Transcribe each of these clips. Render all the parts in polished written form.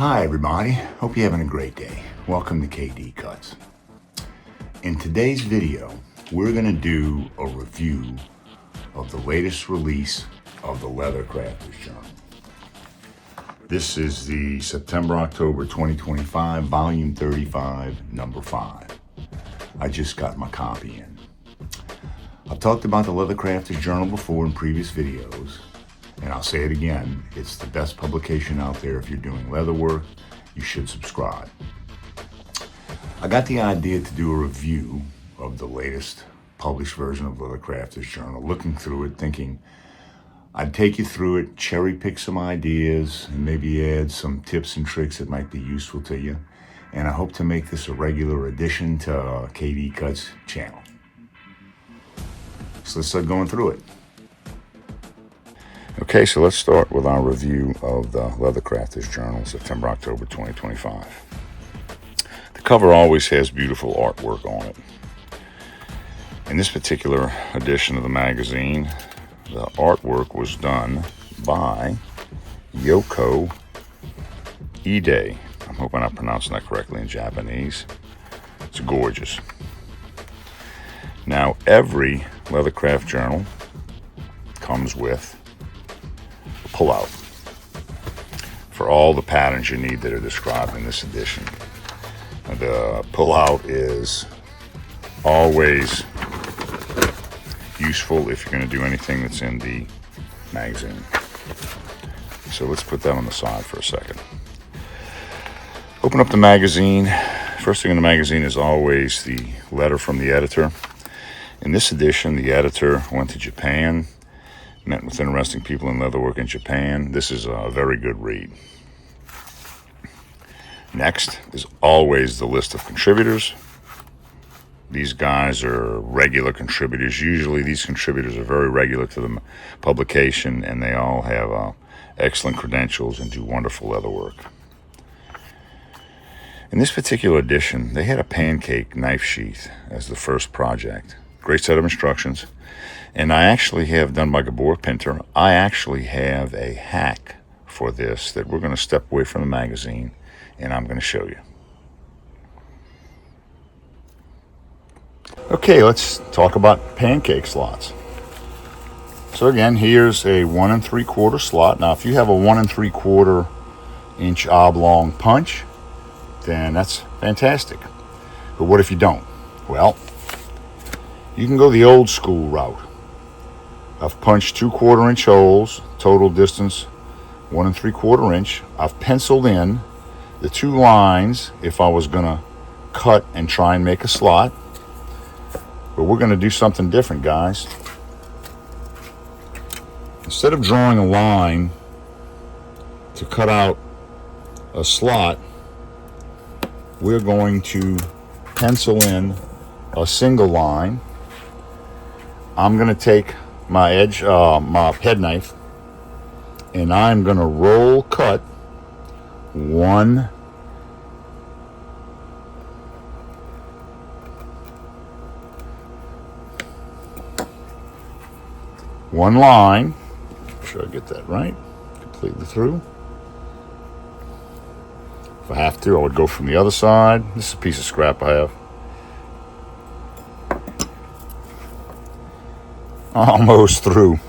Hi everybody, hope you're having a great day. Welcome to KD Cuts. In today's video, we're going to do a review of the latest release of the Leather Crafters Journal. This is the September-October 2025, Volume 35, Number 5. I just got my copy in. I've talked about the Leather Crafters Journal before in previous videos, and I'll say it again, it's the best publication out there. If you're doing leather work, you should subscribe. I got the idea to do a review of the latest published version of Leather Crafters Journal, looking through it, thinking I'd take you through it, cherry pick some ideas, and maybe add some tips and tricks that might be useful to you. And I hope to make this a regular addition to KD Cuts channel. So let's start going through it. Okay, so let's start with our review of the Leather Crafters Journal, September-October 2025. The cover always has beautiful artwork on it. In this particular edition of the magazine, the artwork was done by Yoko Ide. I'm hoping I'm pronouncing that correctly in Japanese. It's gorgeous. Now, every Leathercraft journal comes with a pullout for all the patterns you need that are described in this edition. The pullout is always useful if you're going to do anything that's in the magazine. So let's put that on the side for a second. Open up the magazine. First thing in the magazine is always the letter from the editor. In this edition, the editor went to Japan, met with interesting people in leatherwork in Japan. This is a very good read. Next is always the list of contributors. These guys are regular contributors. Usually these contributors are very regular to the publication, and they all have excellent credentials and do wonderful leatherwork. In this particular edition, they had a pancake knife sheath as the first project. Great set of instructions. And I actually have, done by Gabor Pinter, I actually have a hack for this that we're going to step away from the magazine and I'm going to show you. Okay, let's talk about pancake slots. So again, here's a 1 3/4 slot. Now, if you have a 1 3/4 inch oblong punch, then that's fantastic. But what if you don't? Well, you can go the old school route. I've punched 2 1/4 inch holes, total distance 1 3/4 inch. I've penciled in the 2 lines if I was going to cut and try and make a slot. But we're going to do something different, guys. Instead of drawing a line to cut out a slot, we're going to pencil in a single line. I'm going to take my my head knife, and I'm going to roll cut one line. Make sure I get that right, completely through. If I have to, I would go from the other side. This is a piece of scrap I have. Almost through.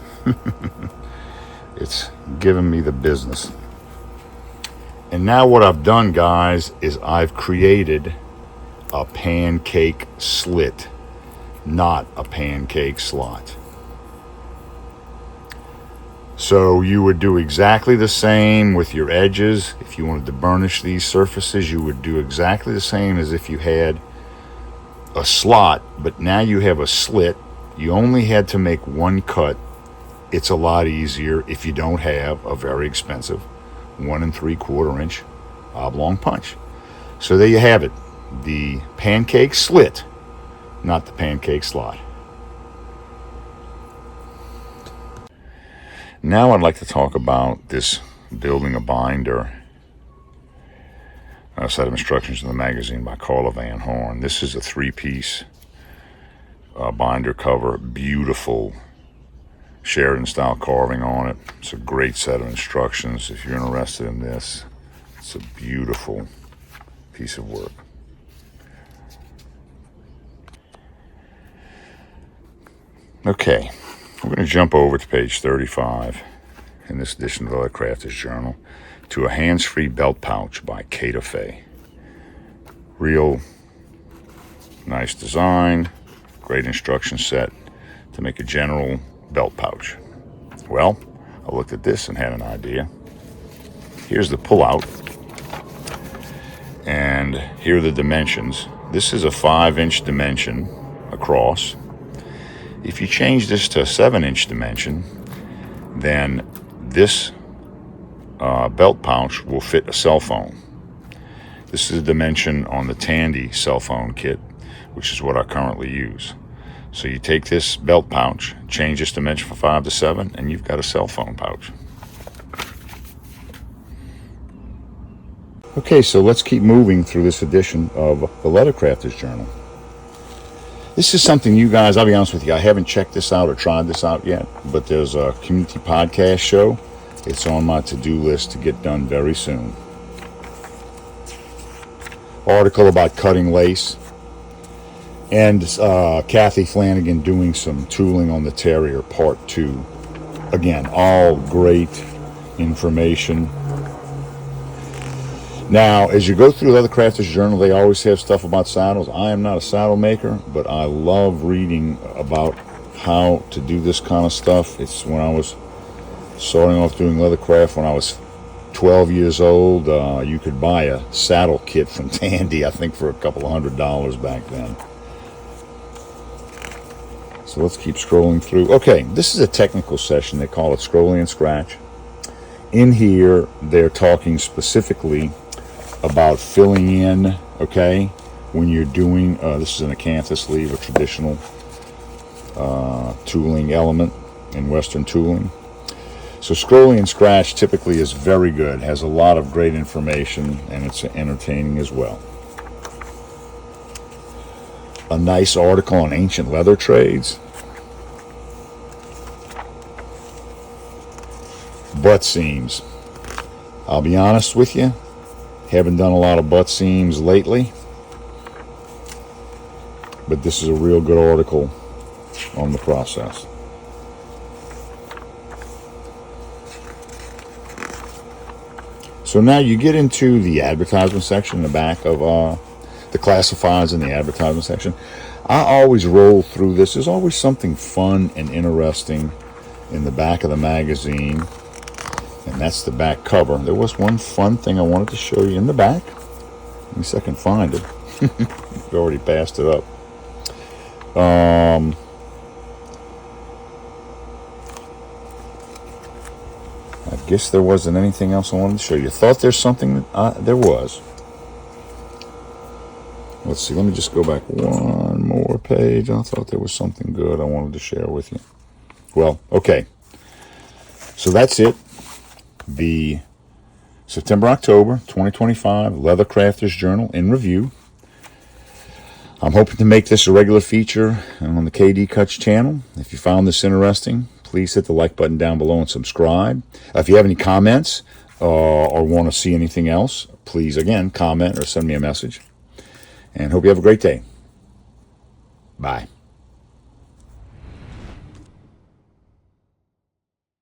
It's giving me the business. And now what I've done, guys, is I've created a pancake slit, not a pancake slot. So you would do exactly the same with your edges. If you wanted to burnish these surfaces, you would do exactly the same as if you had a slot, but now you have a slit. You only had to make one cut. It's a lot easier if you don't have a very expensive 1 3/4 inch oblong punch. So there you have it. The pancake slit, not the pancake slot. Now I'd like to talk about this building a binder set of instructions in the magazine by Carla Van Horn. This is a 3-piece binder cover, beautiful Sheridan style carving on it. It's a great set of instructions. If you're interested in this, It's a beautiful piece of work. Okay, we're going to jump over to page 35 in this edition of the Leather Crafter's Journal to a hands-free belt pouch by Kate Fay. Real nice design, great instruction set to make a general belt pouch. Well, I looked at this and had an idea. Here's the pullout, and here are the dimensions. This is a 5-inch dimension across. If you change this to a 7-inch dimension, then this belt pouch will fit a cell phone. This is a dimension on the Tandy cell phone kit, which is what I currently use. So you take this belt pouch, change this dimension from 5 to 7, and you've got a cell phone pouch. Okay, so let's keep moving through this edition of the Leather Crafter's Journal. This is something you guys, I'll be honest with you, I haven't checked this out or tried this out yet, but there's a community podcast show. It's on my to-do list to get done very soon. Article about cutting lace, and Kathy Flanagan doing some tooling on the Terrier Part 2. Again, all great information. Now, as you go through the Leather Crafter's Journal, they always have stuff about saddles. I am not a saddle maker, but I love reading about how to do this kind of stuff. It's when I was starting off doing leathercraft when I was 12 years old. You could buy a saddle kit from Tandy, I think for a couple of $100 back then. So let's keep scrolling through. Okay, this is a technical session. They call it Scrolling and Scratch. In here, they're talking specifically about filling in, okay, when you're doing, this is an acanthus sleeve, a traditional tooling element in Western tooling. So Scrolling and Scratch typically is very good, has a lot of great information, and it's entertaining as well. A nice article on ancient leather trades. Butt seams. I'll be honest with you, haven't done a lot of butt seams lately, but this is a real good article on the process. So now you get into the advertisement section in the back of the classifieds in the advertisement section. I always roll through this. There's always something fun and interesting in the back of the magazine, and that's the back cover. There was one fun thing I wanted to show you in the back. Let me see if I can find it. We already passed it up. I guess there wasn't anything else I wanted to show you. Thought there's something that there was. Let's see, let me just go back one more page. I thought there was something good I wanted to share with you. Well, okay. So that's it. The September-October 2025 Leather Crafter's Journal in review. I'm hoping to make this a regular feature on the KD Cuts channel. If you found this interesting, please hit the like button down below and subscribe. If you have any comments or want to see anything else, please, again, comment or send me a message. And hope you have a great day. Bye.